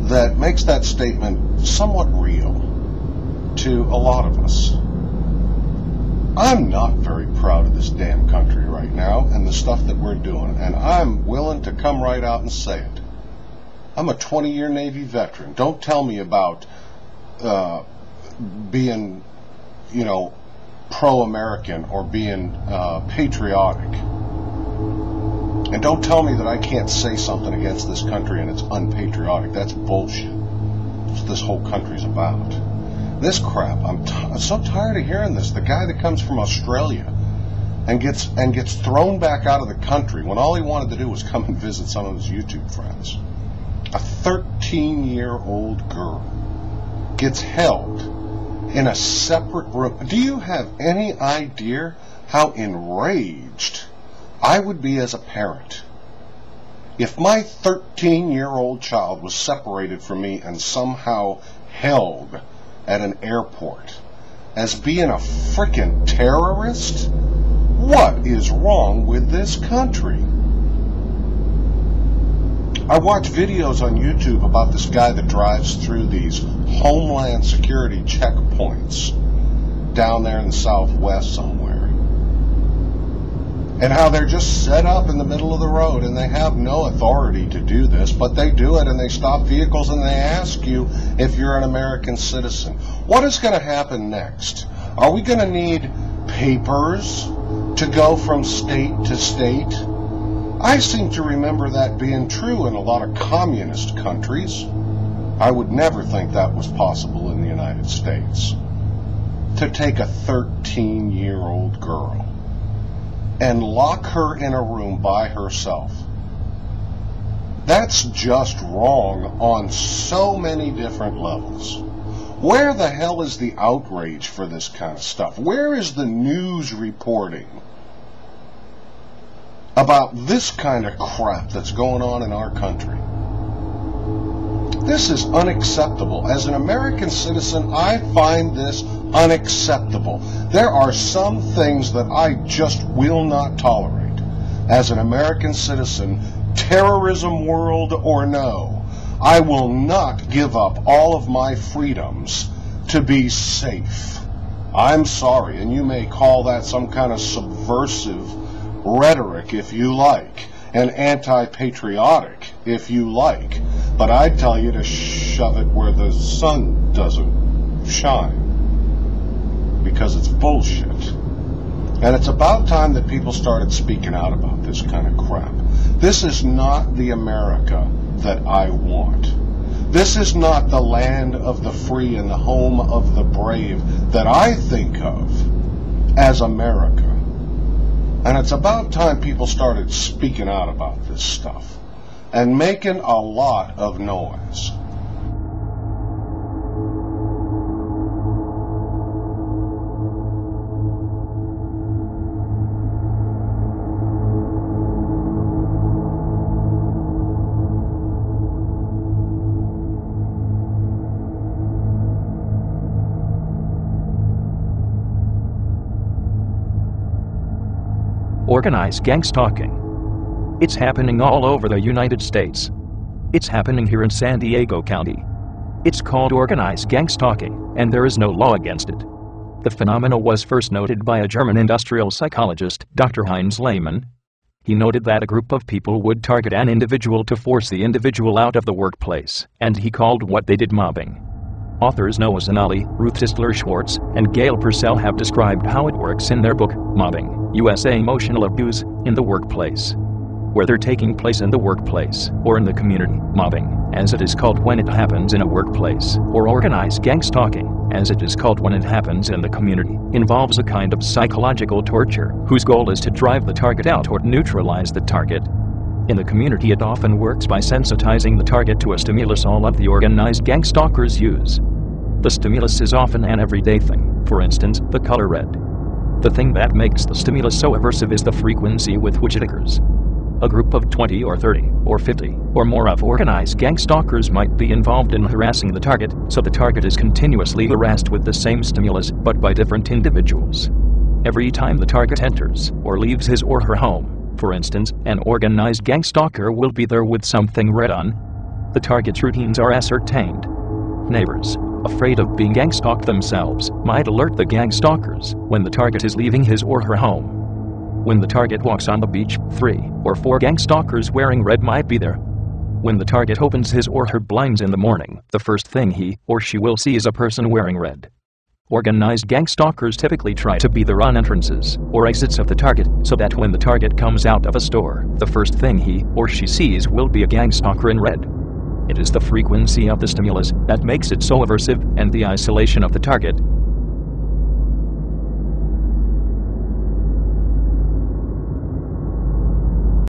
that makes that statement somewhat real to a lot of us. I'm not very proud of this damn country right now and the stuff that we're doing, and I'm willing to come right out and say it. I'm a 20-year Navy veteran. Don't tell me about being, pro-American or being patriotic. And don't tell me that I can't say something against this country and it's unpatriotic. That's bullshit. That's what this whole country's about. This crap, I'm so tired of hearing this. The guy that comes from Australia and gets thrown back out of the country when all he wanted to do was come and visit some of his YouTube friends. A 13-year-old girl gets held in a separate room. Do you have any idea how enraged I would be as a parent if my 13-year-old child was separated from me and somehow held at an airport as being a frickin' terrorist? What is wrong with this country? I watch videos on YouTube about this guy that drives through these Homeland Security checkpoints down there in the Southwest somewhere, and how they're just set up in the middle of the road and they have no authority to do this, but they do it, and they stop vehicles and they ask you if you're an American citizen. What is going to happen next? Are we going to need papers to go from state to state? I seem to remember that being true in a lot of communist countries. I would never think that was possible in the United States. To take a 13-year-old girl and lock her in a room by herself. That's just wrong on so many different levels. Where the hell is the outrage for this kind of stuff? Where is the news reporting about this kind of crap that's going on in our country? This is unacceptable. As an American citizen, I find this unacceptable. There are some things that I just will not tolerate. As an American citizen, terrorism world or no, I will not give up all of my freedoms to be safe. I'm sorry, and you may call that some kind of subversive rhetoric if you like, and anti-patriotic if you like, but I'd tell you to shove it where the sun doesn't shine, because it's bullshit. And it's about time that people started speaking out about this kind of crap. This is not the America that I want. This is not the land of the free and the home of the brave that I think of as America. And it's about time people started speaking out about this stuff and making a lot of noise. Organized gang stalking. It's happening all over the United States. It's happening here in San Diego County. It's called organized gang stalking, and there is no law against it. The phenomenon was first noted by a German industrial psychologist, Dr. Heinz Lehmann. He noted that a group of people would target an individual to force the individual out of the workplace, and he called what they did mobbing. Authors Noah Zanali, Ruth Tistler Schwartz, and Gail Purcell have described how it works in their book, Mobbing, USA Emotional Abuse in the Workplace. Whether taking place in the workplace or in the community, mobbing, as it is called when it happens in a workplace, or organized gang stalking, as it is called when it happens in the community, involves a kind of psychological torture whose goal is to drive the target out or neutralize the target. In the community, it often works by sensitizing the target to a stimulus all of the organized gang stalkers use. The stimulus is often an everyday thing, for instance, the color red. The thing that makes the stimulus so aversive is the frequency with which it occurs. A group of 20 or 30 or 50 or more of organized gang stalkers might be involved in harassing the target, so the target is continuously harassed with the same stimulus but by different individuals. Every time the target enters or leaves his or her home, for instance, an organized gang stalker will be there with something red on. The target's routines are ascertained. Neighbors, afraid of being gang-stalked themselves, might alert the gang stalkers when the target is leaving his or her home. When the target walks on the beach, 3 or 4 gang stalkers wearing red might be there. When the target opens his or her blinds in the morning, the first thing he or she will see is a person wearing red. Organized gang stalkers typically try to be there on entrances or exits of the target, so that when the target comes out of a store, the first thing he or she sees will be a gang stalker in red. It is the frequency of the stimulus that makes it so aversive, and the isolation of the target